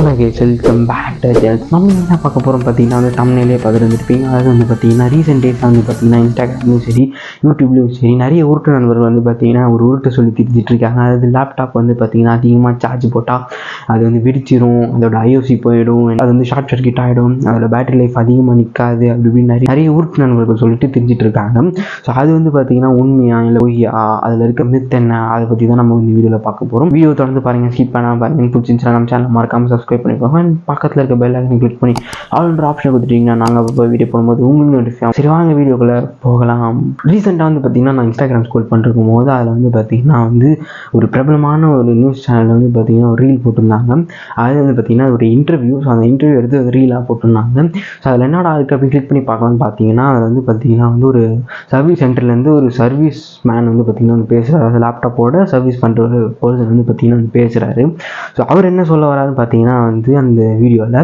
Welcome back to channel. நம்ம என்ன பார்க்க போகிறோம் பார்த்தீங்கன்னா வந்து தமிழ்நிலையே பார்த்துருந்துருப்பீங்க. அதாவது வந்து பார்த்தீங்கன்னா ரீசெண்ட் டேஸில் வந்து பார்த்தீங்கன்னா இன்ஸ்டாகிராம்லையும் சரி யூடியூப்லேயும் சரி நிறைய உருட்டு நண்பர்கள் வந்து பார்த்தீங்கன்னா ஒரு உருட்டை சொல்லி திரிஞ்சிட்டு இருக்காங்க. அதாவது லேப்டாப் வந்து பார்த்தீங்கன்னா அதிகமாக சார்ஜ் போட்டால் அது வந்து வெடிச்சிரும், அதோட ஐஓசி போயிடும், அது வந்து ஷார்ட் சர்க்கியூட் ஆகிடும், அதோட பேட்டரி லைஃப் அதிகமாக நிற்காது அப்படி இப்படின்னு நிறைய உருட்டு நண்பர்கள் சொல்லிட்டு தெரிஞ்சிட்டு இருக்காங்க. ஸோ அது வந்து பார்த்தீங்கன்னா உண்மையா இல்லை பொய்யா, அதில் இருக்க மித் என்ன, அதை பற்றி தான் நம்ம இந்த வீடியோவில் பார்க்க போகிறோம். வீடியோ தொடர்ந்து பாருங்கள், ஸ்கிப் பண்ணாமல் பாருங்கள். பிடிச்சிருந்துச்சுன்னா நம்ம சேனல் மறக்காமல் சப்ஸ்கிரைப் பண்ணிக்கோங்க. பக்கத்தில் இருக்க பெல் ஐக்கனை கிளிக் பண்ணி ஆல்ன்ற ஆப்ஷன் கொடுத்துட்டீங்கன்னா நாங்கள் அப்போ வீடியோ போடும்போது உங்களுக்கு நோட்டிஃபிகேஷன். சரி வாங்க வீடியோக்குள்ளே போகலாம். ரீசெண்டாக வந்து பார்த்தீங்கன்னா நான் இன்ஸ்டாகிராம் ஸ்க்ரோல் பண்ணிருக்கும் போது அதில் வந்து பார்த்தீங்கன்னா வந்து ஒரு பிரபலமான ஒரு நியூஸ் சேனலில் வந்து பார்த்தீங்கன்னா ஒரு ரீல் போட்டிருந்தாங்க. அது வந்து பார்த்தீங்கன்னா ஒரு இன்டர்வியூ. ஸோ அந்த இன்டர்வியூ எடுத்து ஒரு ரீலாக போட்டிருந்தாங்க. ஸோ அதில் என்னடா இருக்குது அப்படி கிளிக் பண்ணி பார்க்கலான்னு பார்த்தீங்கன்னா அதில் வந்து பார்த்தீங்கன்னா வந்து ஒரு சர்வீஸ் சென்டர்லேருந்து ஒரு சர்வீஸ் மேன் வந்து பார்த்தீங்கன்னா வந்து பேசுகிறார். அதாவது லேப்டாப்போட சர்வீஸ் பண்ணுற ஒரு பர்சன் வந்து பார்த்தீங்கன்னா வந்து பேசுகிறாரு. ஸோ அவர் என்ன சொல்ல வராருன்னு பார்த்தீங்கன்னா வந்து அந்த வீடியோவில்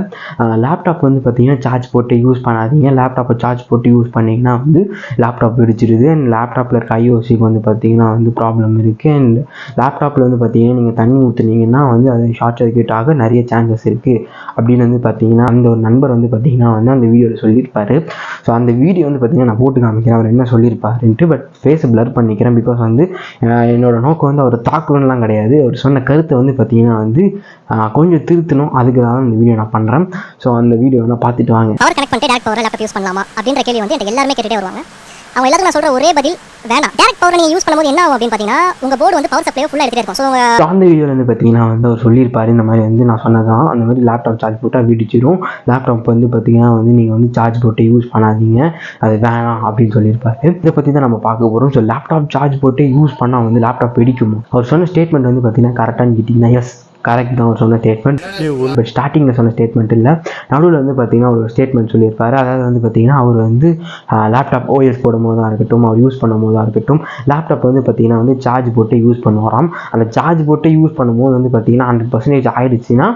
லேப்டாப் வந்து பார்த்தீங்கன்னா சார்ஜ் போட்டு யூஸ் பண்ணாதீங்க, லேப்டாப்பை சார்ஜ் போட்டு யூஸ் பண்ணிங்கன்னா வந்து லேப்டாப் வெடிச்சிடுது, அண்ட் லேப்டாப்பில் இருக்க ஐஓசிக்கு வந்து பார்த்தீங்கன்னா வந்து ப்ராப்ளம் இருக்குது, அண்ட் லேப்டாப்பில் வந்து பார்த்தீங்கன்னா நீங்கள் தண்ணி ஊற்றுனீங்கன்னா வந்து அது ஷார்ட் சர்க்கியூட் ஆக நிறைய சான்சஸ் இருக்குது அப்படின்னு வந்து பார்த்தீங்கன்னா அந்த ஒரு நண்பர் வந்து பார்த்தீங்கன்னா வந்து அந்த வீடியோவில் சொல்லியிருப்பார். ஸோ அந்த வீடியோ வந்து பார்த்தீங்கன்னா நான் போட்டு காமிக்கிறேன் அவர் என்ன சொல்லியிருப்பாருன்ட்டு. பட் ஃபேஸை பிளர் பண்ணிக்கிறேன், பிகாஸ் வந்து என்னோட நோக்கம் வந்து அவர் தாக்குறதுலாம் கிடையாது. அவர் சொன்ன கருத்தை வந்து பார்த்தீங்கன்னா வந்து கொஞ்சம் திருத்தணும், அதுக்கு தான் இந்த வீடியோ நான் பண்ணுறேன். ஸோ அந்த வீடியோ நான் பார்த்துட்டு வாங்க. பவர் கனெக்ட் பண்ணிட்டு டேரக்ட் பவர் லேப்டாப் யூஸ் பண்ணலாமா அப்படின்ற கேள்வி வந்து எனக்கு எல்லாருமே கேட்டுட்டே வருவாங்க. அவங்க எல்லாத்துக்கும் நான் சொல்கிற ஒரே பதில் வேணாம். டேரக்ட் பவர் நீங்கள் யூஸ் பண்ணும்போது என்ன ஆகும் அப்படின்னு பார்த்தீங்கன்னா உங்கள் போர்டு வந்து பவர் சப்ளையை ஃபுல்லாக எடுத்துகிட்டே இருக்கும். ஸோ அந்த வீடியோவில் வந்து பார்த்தீங்கன்னா வந்து அவர் சொல்லியிருப்பார் இந்த மாதிரி வந்து நான் சொன்னதான், அந்த மாதிரி லேப்டாப் சார்ஜ் போட்டால் வெடிச்சிடும், லேப்டாப் வந்து பார்த்தீங்கன்னா வந்து நீங்கள் வந்து சார்ஜ் போட்டு யூஸ் பண்ணாதீங்க, அது வேணாம் அப்படின்னு சொல்லியிருப்பாரு. இதை பற்றி தான் நம்ம பார்க்க போகிறோம். ஸோ லேப்டாப் சார்ஜ் போட்டு யூஸ் பண்ணால் வந்து லேப்டாப் வெடிக்குமோ? அவர் சொன்ன ஸ்டேட்மெண்ட் வந்து பார்த்தீங்கன்னா கரெக்டானு கேட்டிங்கன்னா எஸ் கரெக்ட் தான் அவர் சொன்ன ஸ்டேட்மெண்ட். பட் ஸ்டார்டிங்கில் சொன்ன ஸ்டேட்மெண்ட் இல்லை, நடுவில் வந்து பார்த்தீங்கன்னா ஒரு ஸ்டேட்மெண்ட் சொல்லியிருப்பார். அதாவது வந்து பார்த்தீங்கன்னா அவர் வந்து லேப்டாப் ஓஎஸ் போடும் போதாக இருக்கட்டும், அவர் யூஸ் பண்ணும் போதாக இருக்கட்டும், லேப்டாப் வந்து பார்த்தீங்கன்னா வந்து சார்ஜ் போட்டு யூஸ் பண்ணுவாராம். அந்த சார்ஜ் போட்டு யூஸ் பண்ணும்போது வந்து பார்த்தீங்கன்னா 100% ஆயிடுச்சுன்னா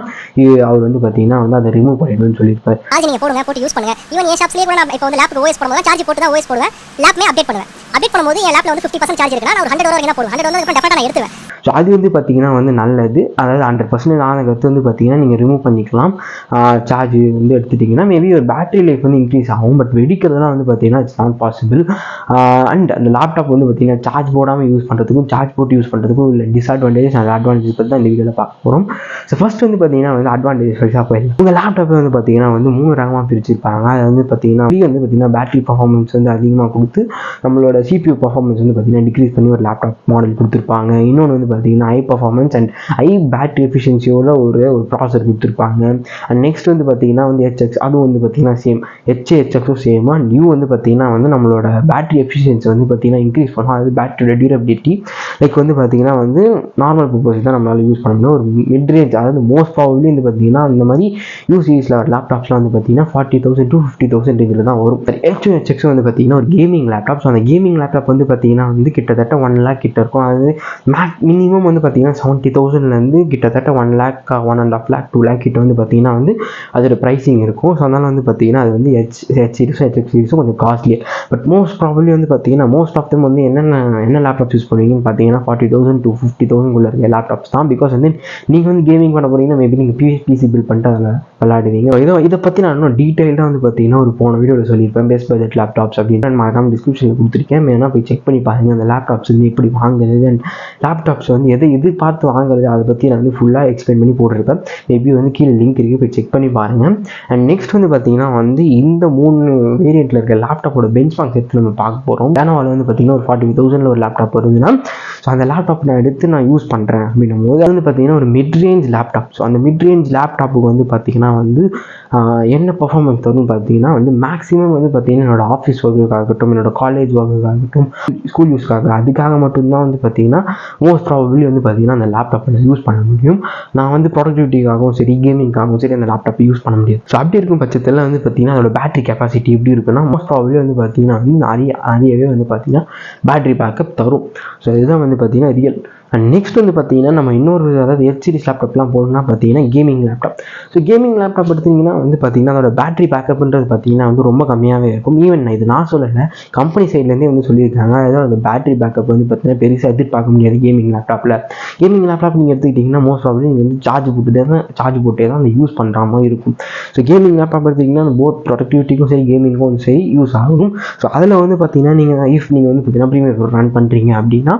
அவர் வந்து பார்த்தீங்கன்னா வந்து அதை ரிமூவ் பண்ணிடுன்னு சொல்லியிருப்பார். சார்ஜ் நீங்கள் போடுங்க, போட்டு யூஸ் பண்ணுங்கள். ஈவன் என் ஷாப்ஸ்லேயே கூட நான் இப்போ வந்து லேப் ஓஎஸ் போடும்போது சார்ஜ் போட்டு தான் ஓஎஸ் போடுவேன், லேப்மே அப்டேட் பண்ணுவேன். அப்டேட் பண்ணும்போது என் லேப்ல வந்து 50% சார்ஜ் இருக்குன்னா நான் ஒரு 100 வரைக்கும் தான் போடுவேன். 100 வந்து டெஃபினட்டாக நான் எடுத்துவேன். ஸோ அது வந்து பார்த்தீங்கன்னா வந்து நல்லது. அதாவது 100% ஆன கருத்து வந்து பார்த்தீங்கன்னா நீங்கள் ரிமூவ் பண்ணிக்கலாம். சார்ஜ் வந்து எடுத்துட்டிங்கன்னா மேபி ஒரு பேட்டரி லைஃப் வந்து இன்க்ரீஸ் ஆகும். பட் வெடிக்கிறதுலாம் வந்து பார்த்தீங்கன்னா இட்ஸ் நாட் பாசிபிள். அண்ட் அந்த லேப்டாப் வந்து பார்த்தீங்கன்னா சார்ஜ் போடாமல் யூஸ் பண்ணுறதுக்கும் சார்ஜ் போட்டு யூஸ் பண்ணுறதுக்கும் இல்லை டிஸ்அட்வான்டேஜஸ் அண்ட் அட்வான்டேஜ் பற்றி தான் இந்த வீடியோவில் பார்க்க போகிறோம். ஸோ ஃபஸ்ட் வந்து பார்த்தீங்கன்னா வந்து அட்வான்டேஜ் ஃபர்ஸ்ட்டாக போயிடும். உங்கள் லேப்டாப்பை வந்து பார்த்தீங்கன்னா வந்து 3 ரகமாக பிரிச்சிருப்பாங்க. அது வந்து பார்த்தீங்கன்னா பேட்டரி பர்ஃபார்மன்ஸ் வந்து அதிகமாக கொடுத்து நம்மளோட CPU பர்ஃபார்மன்ஸ் வந்து பார்த்தீங்கன்னா டிக்ரீஸ் பண்ணி ஒரு லேப்டாப் மாடல் கொடுத்துருப்பாங்க. இன்னொன்று வந்து பார்த்தீங்கன்னா high performance and high battery எஃபிஷியன்சியோட ஒரு ப்ராசர் கொடுத்துருப்பாங்க. அண்ட் நெக்ஸ்ட் வந்து பார்த்தீங்கன்னா வந்து HX, அதுவும் வந்து பார்த்தீங்கன்னா சேம் HXும் சேமாக நியூ வந்து பார்த்தீங்கன்னா வந்து நம்மளோட பேட்டரி எஃபிஷியன்சி வந்து பார்த்தீங்கன்னா இன்க்ரீஸ் பண்ணும். அதாவது பேட்டரியோட டியூரபிலிட்டி லைக் வந்து பார்த்தீங்கன்னா வந்து நார்மல் பர்பஸ் தான் நம்மளால் யூஸ் பண்ண முடியும். ஒரு மிட் ரேஞ்ச், அதாவது மோஸ்ட் ப்ராபப்லி வந்து பார்த்தீங்கன்னா இந்த மாதிரி சீரிஸில் லேப்டாப்ஸ்லாம் வந்து பார்த்தீங்கன்னா 40,000 to 50,000 ரேஞ்சில் தான் வரும். HX வந்து பார்த்தீங்கன்னா ஒரு கேமிங் லேப்டாப். ஸோ அந்த கேமிங் லேப்டாப் வந்து பார்த்தீங்கன்னா வந்து கிட்டத்தட்ட 1 lakh கிட்ட இருக்கும். அது மினிமம் வந்து பார்த்தீங்கன்னா 70,000லேருந்து கிட்டத்தட்ட 1 lakh 1.5 lakh 2 lakh கிட்ட வந்து பார்த்தீங்கன்னா வந்து அதோட ப்ரைஸிங் இருக்கும். ஸோ அதனால் வந்து பார்த்தீங்கன்னா அது வந்து H சீரிஸும் HX சீரிஸும் கொஞ்சம் காஸ்ட்லி. பட் மோஸ்ட் ப்ராபப்லி வந்து பார்த்தீங்கன்னா மோஸ்ட் ஆஃப் தம் வந்து என்ன லேப்டாப்ஸ் யூஸ் பண்ணுவீங்கன்னு பார்த்தீங்கன்னா 40,000 to 50,000 இருக்க லேப்டாப்ஸ் தான். பிகாஸ் வந்து நீங்கள் வந்து கேமிங் பண்ண போகிறீங்கன்னா மேபி நீங்கள் PC பில்ட் பண்ணிட்டு அதில் விளையாடுவீங்க. இதை பற்றி நான் இன்னும் டீட்டெயில்டாக வந்து பார்த்தீங்கன்னா ஒரு போன வீடியோவில் சொல்லியிருப்பேன், பெஸ்ட் பட்ஜெட் லேப்டாப்ஸ் அப்படின்னு. நான் மறக்காம டிஸ்கிரிப்ஷனில் கொடுத்துருக்கேன், வேணா போய் செக் பண்ணி பாருங்கள். அந்த லேப்டாப்ஸ் வந்து எப்படி வாங்குறது அண்ட் லேப்டாப்ஸ் வந்து எதை எதிர்பார்த்து வாங்குறது அதை பற்றி நான் வந்து ஃபுல்லாக எக்ஸ்பிளைன் பண்ணி போட்டிருப்பேன். மேபி வந்து கீழே லிங்க் இருக்குது, போய் செக் பண்ணி பாருங்கள். அண்ட் நெக்ஸ்ட் வந்து பார்த்தீங்கன்னா வந்து இந்த 3 வேரியண்ட்டில் இருக்க லேப்டாப்போட பெஞ்ச் மார்க்ஸ் எடுத்து நம்ம பார்க்க போகிறோம். Lenovoல வந்து பார்த்தீங்கன்னா ஒரு 45,000 ஒரு லேப்டாப் வருதுன்னா, ஸோ அந்த லேப்டாப் நான் எடுத்து நான் யூஸ் பண்ணுறேன் அப்படின்னும் போது அது வந்து பார்த்தீங்கன்னா ஒரு மிட் ரேஞ்ச் லேப்டாப். ஸோ அந்த மிட் ரேஞ்ச் லேப்டாப்புக்கு வந்து பார்த்தீங்கன்னா வந்து என்ன பர்ஃபார்மன்ஸ் வரும்னு பார்த்தீங்கன்னா வந்து மேக்ஸிமம் வந்து பார்த்தீங்கன்னா என்னோட ஆஃபீஸ் ஒர்க்குக்காகட்டும், என்னோட காலேஜ் ஒர்க்குக்காகட்டும், ஸ்கூல் யூஸ்க்காக, அதுக்காக மட்டும்தான் வந்து பார்த்தீங்கன்னா மோஸ்ட் ப்ராபப்லி வந்து பார்த்தீங்கன்னா அந்த லேப்டாப்பை யூஸ் பண்ண முடியும். நான் வந்து ப்ரொடக்டிவிட்டிக்காகவும் சரி கேமிங்காகவும் சரி அந்த லேப்டாப்பை யூஸ் பண்ண முடியாது. ஸோ அப்படி இருக்கும் பட்சத்தில் வந்து பார்த்தீங்கன்னா அதோட பேட்டரி கெப்பாசிட்டி எப்படி இருக்குன்னா மோஸ்ட் ப்ராபப்லி வந்து பார்த்தீங்கன்னா வந்து நிறையவே வந்து பார்த்தீங்கன்னா பேட்டரி பேக்கப் தரும். ஸோ இதுதான் வந்து பார்த்தீங்கன்னா ரியல். அண்ட் நெக்ஸ்ட் வந்து பார்த்தீங்கன்னா நம்ம இன்னொரு அதாவது எஃப் சீரிஸ் லேப்டாப்லாம் போகணும்னா பார்த்தீங்கன்னா gaming laptop. So gaming laptop எடுத்திங்கன்னா வந்து பார்த்தீங்கன்னா அதோட பேட்டரி பேக்கப்ன்றது பார்த்தீங்கன்னா வந்து ரொம்ப கம்மியாகவே இருக்கும். ஈவன் இது நான் சொல்லலை, கம்பெனி சைட்லேருந்தே வந்து சொல்லியிருக்காங்க. அதாவது அந்த பேட்டரி பேக்கப் வந்து பார்த்தீங்கன்னா பெருசாக எதிர்பார்க்க முடியாது கேமிங் லேப்டாப்பில். கேமிங் லேப்டாப் நீங்கள் எடுத்துக்கிட்டிங்கன்னா மோஸ்ட் ப்ராப்ளம் நீங்கள் வந்து சார்ஜ் போட்டே தான் அந்த யூஸ் பண்ணுற மாதிரி இருக்கும். ஸோ கேமிங் லேப்டாப் எடுத்திங்கன்னா அந்த போத் ப்ரொடக்டிவிட்டிக்கும் சரி கேமிங்கும் சரி யூஸ் ஆகும். ஸோ அதில் வந்து பார்த்தீங்கன்னா நீங்கள் நீங்கள் வந்து பார்த்தீங்கன்னா ப்ரீமியர் ரன் பண்ணுறீங்க அப்படின்னா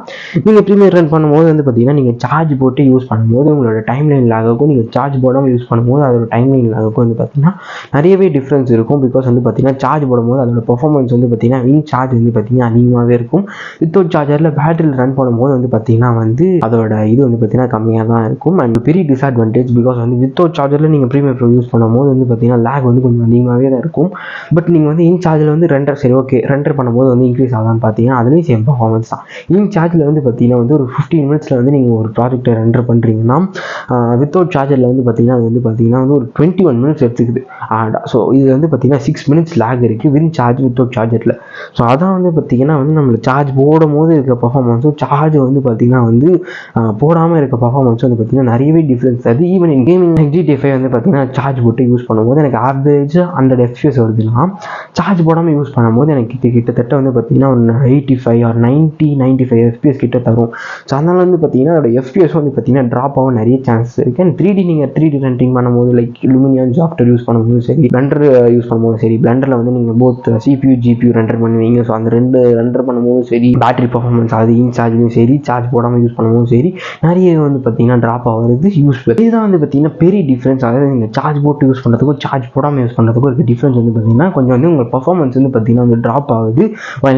நீங்கள் ப்ரீமியர் ரன் பண்ணும்போது வந்து பார்த்தீங்கன்னா நீங்கள் சார்ஜ் போட்டு யூஸ் பண்ணும்போது உங்களோட டைம் லைன் லாகுக்கும் நீங்கள் சார்ஜ் போடாமல் யூஸ் பண்ணும்போது அதோட டைம் லைன் லாகுக்கும் வந்து பார்த்தீங்கன்னா நிறையவே டிஃப்ரென்ஸ் இருக்கும். பிகாஸ் வந்து பார்த்தீங்கன்னா சார்ஜ் போடும்போது அதோட பெர்ஃபார்மன்ஸ் வந்து பார்த்தீங்கன்னா வின் சார்ஜ் வந்து பார்த்தீங்கன்னா அதிகமாகவே இருக்கும். வித்தவுட் சார்ஜரில் பேட்டரியில் ரன் பண்ணும்போது வந்து பார்த்தீங்கன்னா வந்து அதோட இது வந்து பார்த்தீங்கன்னா கம்மியாக தான் இருக்கும். அண்ட் பெரிய டிஸ்அட்வான்டேஜ் பிகாஸ் வந்து வித்தவுட் சார்ஜரில் நீங்கள் ப்ரீமியர் ப்ரோ யூஸ் பண்ணும்போது வந்து பார்த்தீங்கன்னா லேக் வந்து கொஞ்சம் அதிகமாகவே தான் இருக்கும். பட் நீங்கள் வந்து இன் சார்ஜில் வந்து சரி ஓகே ரெண்டர் பண்ணும்போது வந்து இன்க்ரீஸ் ஆகலான்னு பார்த்தீங்கன்னா அதுலேயும் சேம் பர்ஃபார்மன்ஸ் தான். இன் சார்ஜில் வந்து பார்த்தீங்கன்னா வந்து ஒரு 15 மினிட்ஸில் வந்து நீங்கள் ஒரு ப்ராஜெக்டை ரெண்டர் பண்ணுறீங்கன்னா வித்தவுட் சார்ஜரில் வந்து பார்த்தீங்கன்னா அது வந்து பார்த்தீங்கன்னா வந்து ஒரு 21 மினிட்ஸ் எடுத்துக்குது. ஸோ இது வந்து பார்த்தீங்கன்னா 6 மினிட்ஸ் லேக் இருக்குது வின் சார்ஜ் வித்தவுட் சார்ஜரில். ஸோ அதான் வந்து பார்த்தீங்கன்னா வந்து நம்மளுக்கு சார்ஜ் போடும் போது இருக்க பர்ஃபார்மன்ஸும் சார்ஜ் வந்து பார்த்தீங்கன்னா வந்து போடாமல் இருக்க பர்ஃபார்மன்ஸும் வந்து பார்த்தீங்கன்னா நிறையவே டிஃப்ரென்ஸ் அது. ஈவன் இன் கேமிங் GTA 5 வந்து பார்த்தீங்கன்னா சார்ஜ் போட்டு யூஸ் பண்ணும்போது எனக்கு ஆவரேஜ் 100 FPS வருதுன்னா சார்ஜ் போடாமல் யூஸ் பண்ணும்போது எனக்கு கிட்டத்தட்ட வந்து பார்த்தீங்கன்னா ஒரு 85 or 95 FPS கிட்ட தரும். ஸோ அதனால் வந்து பார்த்தீங்கன்னா அதோட FPS வந்து பார்த்தீங்கன்னா ட்ராப் ஆக நிறைய சான்சஸ் இருக்குது. அண்ட் 3D ரெண்டிங் பண்ணும்போது லைக் லூமினியன் சாஃப்ட்வேர் யூஸ் பண்ணும்போது சரி, பிளண்டர் யூஸ் பண்ணும்போது சரி, பிளண்டரில் வந்து நீங்கள் போத் CPU GPU ரெண்டர் பண்ணுவீங்க. ஸோ அந்த ரெண்டர் பண்ணும்போது சரி பேட்டரி பர்ஃபார்மன்ஸ் அது இன் சார்ஜ்லையும் சரி சார்ஜ் போடாமல் யூஸ் பண்ணும்போது சரி நிறைய வந்து பார்த்தீங்கன்னா ட்ராப் ஆகிறது யூஸ்ஃபுல். இதுதான் வந்து பார்த்தீங்கன்னா பெரிய டிஃப்ரென்ஸ். அதாவது நீங்கள் சார்ஜ் போட்டு யூஸ் பண்ணுறதுக்கும் சார்ஜ் போடாமல் யூஸ் பண்ணுறதுக்கும் இருக்க டிஃப்ரென்ஸ் வந்து பார்த்தீங்கன்னா கொஞ்சம் வந்து உங்கள் பர்ஃபார்மன்ஸ் வந்து பார்த்தீங்கன்னா வந்து ட்ராப் ஆகுது.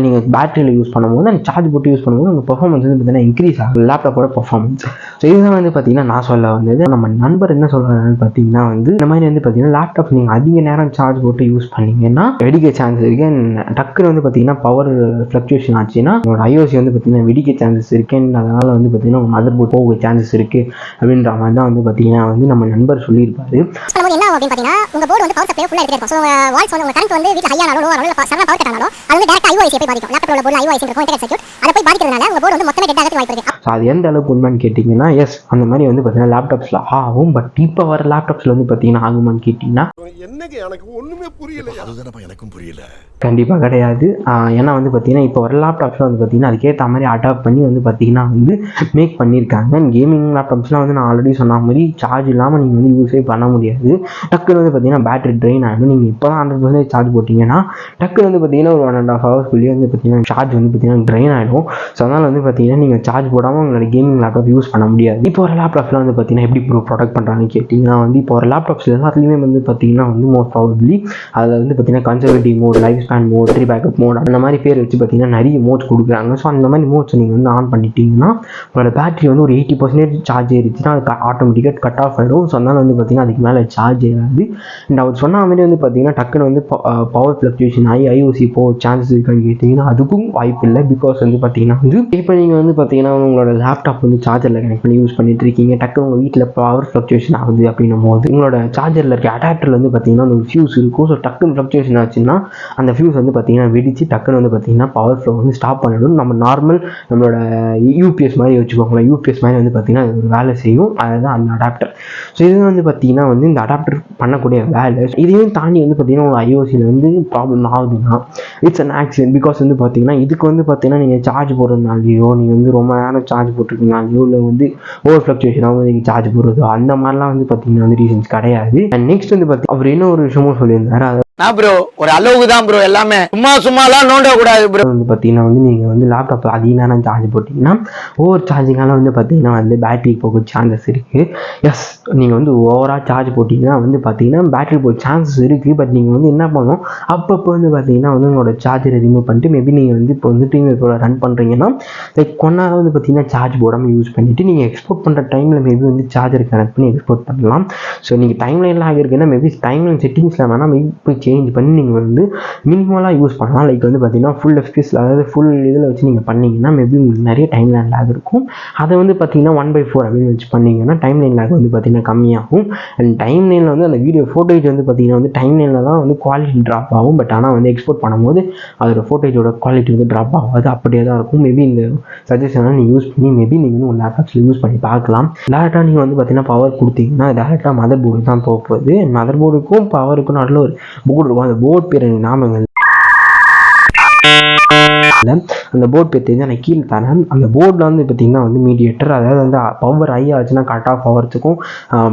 நீங்கள் பேட்டரியில் யூஸ் பண்ணும்போது அந்த சார்ஜ் போட்டு யூஸ் பண்ணும்போது உங்கள் பர்ஃபார்மன்ஸ் வந்து பார்த்தீங்கன்னா இன்க்ரீஸ் ஆகும் லேப்டாப்போட பர்ஃபார்மன்ஸ். ஸோ இதுதான் வந்து பார்த்தீங்கன்னா நான் சொல்ல வந்தது. நம்ம நண்பர் என்ன சொல்கிறாருன்னு பார்த்தீங்கன்னா வந்து இந்த மாதிரி வந்து பார்த்தீங்கன்னா லேப்டாப் நீங்கள் அதிக நேரம் சார்ஜ் போட்டு யூஸ் பண்ணீங்கன்னா வெடிக்க சான்ஸ் இருக்குது. டக்குன்னு வந்து பார்த்தீங்கன்னா பவர் ஃப்ளக்சுவேஷன் ஆச்சுன்னா உங்களோட IOC வந்து பார்த்தீங்கன்னா வெடிக்க சான்சஸ் இருக்குது. அதனால் வந்து பார்த்தீங்கன்னா உங்கள் மதர் போர்ட் போக சான்சஸ் இருக்குது அப்படின்ற மாதிரி தான் வந்து பார்த்தீங்கன்னா வந்து நம்ம நண்பர் சொல்லியிருப்பாரு. என்ன அப்படின்னு பார்த்தீங்கன்னா உங்கள் போர்டு வந்து பவர் சப்ளை ஃபுல்லாக எடுத்துகிட்டு இருக்கும். ஸோ வால்ஸ் வந்து உங்கள் கரண்ட் வந்து வீட்டில் ஹையானாலும் லோவானாலும் சடனாக பவர் கட் ஆனாலும் அது வந்து டேரக்ட் IOC போய் பாதிக்கும். லேப்டாப்ல உள்ள போர்டு IOC இருக்கும் இன்டர்னெட் சர்க்யூட் அதை போய் பாதிக்கிறதுனால உங்கள் போர்டு வந்து மொத்தமே டெட் ஆகிறதுக்கு வாய்ப்பு இருக்குது. ஸோ அது எந்த அளவுக்கு உண்மைன்னு கேட்டிங்கன்னா எஸ் அந்த மாதிரி வந்து பார்த்தீங்கன்னா லேப்டாப்ஸில் ஆகும். பட் இப்போ வர லேப்டாப்ஸில் வந்து பார்த்தீங்கன்னா ஆகுமான்னு கேட்டிங்கன்னா என்னங்க எனக்கு ஒன்றுமே புரியல. அதுதானப்பா எனக்கும் புரியல. கண்டிப்பாக கிடையாது. ஏன்னா வந்து பார்த்தீங்கன்னா இப்போ வர லேப்டாப்ஸில் வந்து பார்த்தீங்கன்னா அதுக்கேற்ற மாதிரி அடாப்ட் பண்ணி வந்து பார்த்தீங்கன்னா வந்து மேக் பண்ணியிருக்காங்க. கேமிங் லேப்டாப்ஸ்லாம் வந்து நான் ஆல்ரெடி சொன்ன மாதிரி சார்ஜ் இல்லாமல் நீங்கள் வந்து யூஸே பண்ண முடியாது. டக்குன்னு வந்து பார்த்தீங்கன்னா பேட்டரி ட்ரெயின் ஆகிடும். நீங்கள் இப்போ தான் 100% சார்ஜ் போட்டிங்கன்னா டக்குன்னு வந்து பார்த்தீங்கன்னா ஒரு 1.5 ஹவர்ஸ்க்குள்ளேயே வந்து பார்த்தீங்கன்னா சார்ஜ் வந்து பார்த்தீங்கன்னா ட்ரெயின் ஆகிடும். ஸோ அதனால் வந்து பார்த்தீங்கன்னா நீங்கள் சார்ஜ் போடாமல் உங்களோட கேமிங் லேப்டாப் யூஸ் பண்ண முடியாது. இப்போ ஒரு லேப்டாப்ஸ்லாம் வந்து பார்த்தீங்கன்னா எப்படி ப்ரொடக்ட் பண்ணுறாங்கன்னு கேட்டிங்கன்னா வந்து இப்போ ஒரு லேப்டாப்ஸ் எல்லாத்துலேயுமே வந்து பார்த்தீங்கன்னா வந்து மோஸ்ட் ப்ராபப்லி அதில் வந்து பார்த்தீங்கன்னா conservative mode, life span mode, battery backup mode அந்த மாதிரி பேர் வச்சு பார்த்தீங்கன்னா நிறைய மோட்ஸ் கொடுக்குறாங்க. ஸோ அந்த மாதிரி மோட்ஸ் நீங்கள் வந்து ஆன் பண்ணிட்டீங்கன்னா உங்களோட பேட்டரி வந்து ஒரு 80% சார்ஜ் ஏறிச்சுன்னா அது ஆட்டோமேட்டிக்காக கட் ஆஃப் ஆகிடும். ஸோ அதனால் வந்து பார்த்தீங்கன்னா அதுக்கு மேலே சார்ஜ் ஏறாது. அண்ட் அவர் சொன்ன மாதிரி வந்து பார்த்தீங்கன்னா டக்குன்னு வந்து பவர் ஃப்ளக்சுவேஷன் ஆகி IOC போக சான்சஸ் இருக்கான்னு கேட்டிங்கன்னா அதுக்கும் வாய்ப்பு இல்லை. பிகாஸ் வந்து பார்த்தீங்கன்னா வந்து இப்போ நீங்கள் வந்து பார்த்தீங்கன்னா உங்களோட லேப்டாப் வந்து சார்ஜரில் கனெக்ட் பண்ணி யூஸ் பண்ணிட்டு இருக்கீங்க. டக்குன்னு உங்கள் வீட்டில் பவர் ஃப்ளக்சுவேஷன் ஆகுது அப்படின்னும் போது உங்களோட சார்ஜரில் இருக்க அடாப்டரில் வந்து பார்த்தீங்கன்னா அந்த ஒரு ஃபியூஸ் இருக்கும். ஸோ டக்குன்னு ஃப்ளக்சுவேஷன் ஆச்சுன்னா அந்த ஃபியூஸ் வந்து பார்த்தீங்கன்னா வெடிச்சு டக்குன்னு வந்து பார்த்தீங்கன்னா பவர் ஃப்ளோ வந்து ஸ்டாப் பண்ணிடும். நம்ம நார்மல் நம்மளோட UPS மாதிரி வச்சுக்கோங்களேன். UPS மாதிரி வந்து பார்த்தீங்கன்னா அது ஒரு வேலை செய்யும். அதுதான் அந்த அடாப்டர். ஸோ இது வந்து பார்த்தீங்கன்னா வந்து இந்த அடாப்டர் பண்ணக்கூடிய வேலை. இதையும் தாண்டி வந்து பார்த்தீங்கன்னா ஒரு IOCயில் வந்து ப்ராப்ளம் ஆகுதுன்னா இட்ஸ் அன் ஆக்சிடென்ட். பிகாஸ் வந்து பார்த்தீங்கன்னா இதுக்கு வந்து பார்த்தீங்கன்னா நீங்கள் சார்ஜ் போடுறதுனாலையோ நீங்கள் வந்து ரொம்ப நேரம் சார்ஜ் போட்டுருக்கனாலையோ இல்லை வந்து ஓவர் ஃப்ளக்சுவேஷனாக நீங்கள் சார்ஜ் போடுறதோ அந்த மாதிரிலாம் வந்து பார்த்தீங்கன்னா வந்து ரீசன்ஸ் கிடையாது. அண்ட் நெக்ஸ்ட் வந்து பார்த்தீங்கன்னா அவர் என்ன ஒரு விஷயமும் சொல்லியிருந்தாரு. ப்ரோ ஒரு அளவுக்கு தான் ப்ரோ, எல்லாமே சும்மாலாம் நோண்ட கூடாது ப்ரோ. வந்து பார்த்தீங்கன்னா வந்து நீங்கள் வந்து லேப்டாப் அதிக நேரம் சார்ஜ் போட்டிங்கன்னா ஓவர் சார்ஜிங்கால வந்து பார்த்தீங்கன்னா வந்து பேட்டரி போக சான்சஸ் இருக்குது. எஸ் நீங்கள் வந்து ஓவராக சார்ஜ் போட்டிங்கன்னா வந்து பார்த்தீங்கன்னா பேட்டரி போக சான்சஸ் இருக்குது. பட் நீங்கள் வந்து என்ன பண்ணணும் அப்பப்போ வந்து பார்த்தீங்கன்னா வந்து உங்களோட சார்ஜரை ரிமூவ் பண்ணிட்டு மேபி நீங்கள் வந்து இப்போ வந்து டீம் ரன் பண்ணுறீங்கன்னா லைக் கொண்டாட வந்து பார்த்தீங்கன்னா சார்ஜ் போடாமல் யூஸ் பண்ணிவிட்டு நீங்கள் எக்ஸ்போர்ட் பண்ணுற டைமில் மேபி வந்து சார்ஜர் கனெக்ட் பண்ணி எக்ஸ்போர்ட் பண்ணலாம். ஸோ நீங்கள் டைம் லைனில் ஆகிருக்குன்னா மேபி டைம் லைன் செட்டிங்ஸில் வேணால் மேபி போய் சேஞ்ச் பண்ணி நீங்கள் வந்து மினிமலாக யூஸ் பண்ணலாம். லைக் வந்து பார்த்தீங்கன்னா ஃபுல் எஃபிஎஸ் அதாவது ஃபுல் இதில் வச்சு நீங்கள் பண்ணிங்கன்னா மேபி உங்களுக்கு நிறைய டைம் லைன் லேக் இருக்கும். அதை வந்து பார்த்தீங்கன்னா 1/4 அப்படின்னு வச்சு பண்ணிங்கன்னா டைம் லைன் லேக் வந்து பார்த்தீங்கன்னா கம்மியாகும். அண்ட் டைம் லைனில் வந்து அந்த வீடியோ ஃபோட்டோஜ் வந்து பார்த்தீங்கன்னா வந்து டைம் லைனில் தான் வந்து குவாலிட்டி ட்ராப் ஆகும். பட் ஆனால் வந்து எக்ஸ்போர்ட் பண்ணும்போது அதோட ஃபோட்டோஜோட குவாலிட்டி வந்து ட்ராப் ஆகாது, அப்படியே தான் இருக்கும். மேபி இந்த சஜஷன்லாம் நீங்கள் யூஸ் பண்ணி மேபி நீங்கள் வந்து உங்கள் லேப்டாப்ஸில் யூஸ் பண்ணி பார்க்கலாம். டேரெக்டாக நீங்கள் வந்து பார்த்தீங்கன்னா பவர் கொடுத்தீங்கன்னா டேரெக்டாக மதர் போர்டு தான் போகுது. மதர் போர்டுக்கும் பவருக்கும் நடுவில் ஒரு போர்டு இருக்கும். அந்த போர்டு பேர் எனக்கு ஞாபகம் அந்த போர்ட் பேர் தெரிஞ்சு நான் கீழே தரேன். அந்த போர்டில் வந்து பார்த்தீங்கன்னா வந்து மீடியேட்டர், அதாவது வந்து பவர் ஹை ஆச்சுன்னா கட் ஆஃப் ஆகிறதுக்கும்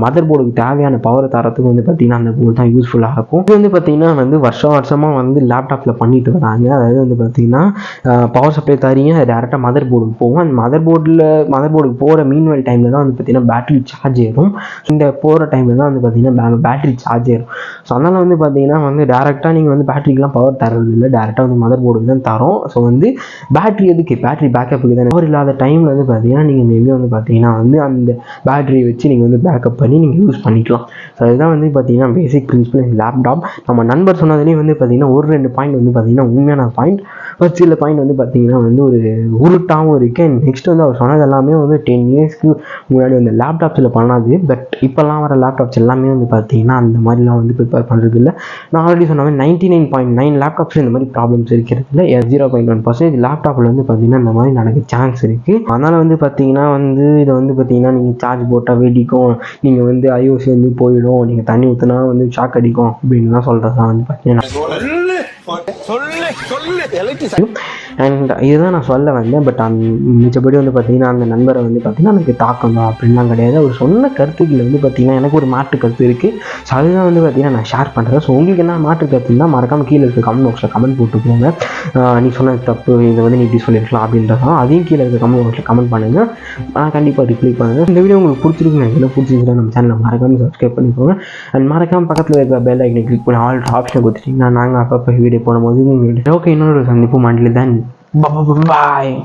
மதர் போர்டுக்கு தேவையான பவர் தரத்துக்கும் வந்து பார்த்தீங்கன்னா அந்த போர்டு தான் யூஸ்ஃபுல்லாக இருக்கும். இது வந்து பார்த்தீங்கன்னா வந்து வருஷமாக வந்து லேப்டாப்பில் பண்ணிட்டு வராங்க. அதாவது வந்து பார்த்தீங்கன்னா பவர் சப்ளை தரீங்க, அது டேரெக்டாக மதர் போர்டுக்கு போகும். அந்த மதர் போர்டுக்கு போகிற மீன்வெல் டைமில் தான் வந்து பார்த்தீங்கன்னா பேட்டரி சார்ஜ் ஏறும். இந்த போகிற டைமில் தான் வந்து பார்த்தீங்கன்னா பேட்டரி சார்ஜ் ஏறும். ஸோ அதனால் வந்து பார்த்தீங்கன்னா வந்து டேரெக்டாக நீங்கள் வந்து பேட்டரிக்கெலாம் பவர் தர்றது இல்லை, டேரெக்டாக வந்து மதர் போர்டுக்கு தான் தரோம். ஸோ வந்து பேட்டரி எதுக்கு, பேட்டரி பேக்கப்புக்கு தானே. பவர் இல்லாத டைமில் வந்து பார்த்தீங்கன்னா நீங்கள் மேபி வந்து பார்த்தீங்கன்னா வந்து அந்த பேட்டரியை வச்சு நீங்கள் வந்து பேக்கப் பண்ணி நீங்கள் யூஸ் பண்ணிக்கலாம். ஸோ அதுதான் வந்து பார்த்தீங்கன்னா பேசிக் பிரின்சிபல் லேப்டாப். நம்ம நண்பர் சொன்னதுலேயும் வந்து பார்த்தீங்கன்னா 1-2 பாயிண்ட் வந்து பார்த்தீங்கன்னா உண்மையான பாயிண்ட், ஒரு சில பாயிண்ட் வந்து பார்த்தீங்கன்னா வந்து ஒரு உருட்டாகவும் இருக்குது. அண்ட் நெக்ஸ்ட் வந்து அவர் சொன்னது எல்லாமே வந்து 10 இயர்ஸ்க்கு முன்னாடி வந்து லேப்டாப்ஸில் பண்ணாது. பட் இப்போல்லாம் வர லேப்டாப்ஸ் எல்லாமே வந்து பார்த்தீங்கன்னா அந்த மாதிரிலாம் வந்து ப்ரிப்பேர் பண்ணுறது இல்லை. நான் ஆல்ரெடி சொன்ன மாதிரி 99.9 லேப்டாப்ஸில் இந்த மாதிரி ப்ராப்ளம்ஸ் இருக்கிறது இல்லை. 0.1% லேப்டாப்பில் வந்து பார்த்தீங்கன்னா இந்த மாதிரி நடக்க சான்ஸ் இருக்குது. அதனால் வந்து பார்த்தீங்கன்னா வந்து இதை வந்து பார்த்தீங்கன்னா நீங்கள் சார்ஜ் போட்டால் வெடிக்கும், நீங்கள் வந்து ஐஓசி வந்து போயிடும், நீங்கள் தண்ணி ஊற்றினா வந்து ஷாக் அடிக்கும் அப்படின்லாம் சொல்கிறது தான் வந்து பார்த்தீங்கன்னா. அண்ட் இதுதான் நான் சொல்ல வந்தேன். பட் மிச்சபடி வந்து பார்த்தீங்கன்னா அந்த நண்பரை வந்து பார்த்தீங்கன்னா எனக்கு தாக்கம் தான் அப்படின்லாம் கிடையாது. அவர் சொன்ன கருத்துக்கள் வந்து பார்த்தீங்கன்னா எனக்கு ஒரு மாற்று கருத்து இருக்குது. ஸோ அதுதான் வந்து பார்த்தீங்கன்னா நான் ஷேர் பண்ணுறேன். ஸோ உங்களுக்கு என்ன மாற்று கருத்துன்னா மறக்காமல் கீழே இருக்க கமெண்ட் பாக்ஸில் கமெண்ட் போட்டு போங்க. நீ சொன்னது தப்பு, இதை வந்து நீ இப்படி சொல்லியிருக்கலாம் அப்படின்றதான் அதையும் கீழே இருக்க கமெண்ட் பாக்ஸில் கமெண்ட் பண்ணுங்கள். நான் கண்டிப்பாக ரிப்ளை பண்ணுறேன். இந்த வீடியோ உங்களுக்கு பிடிச்சிருக்கு, எனக்கு என்ன பிடிச்சிருந்தா நம்ம சேனலை மறக்காமல் சப்ஸ்கிரைப் பண்ணிக்கோங்க. அண்ட் மறக்காமல் பக்கத்தில் இருக்க பெல் ஐக்கனை கிளிக் பண்ணி ஆல் ஆப்ஷனை கொடுத்துட்டிங்கன்னா நாங்கள் அப்பப்போ வீடியோ போடும்போது உங்களுக்கு ஓகே. இன்னொரு சந்திப்பு மண்டில் தான். Bye.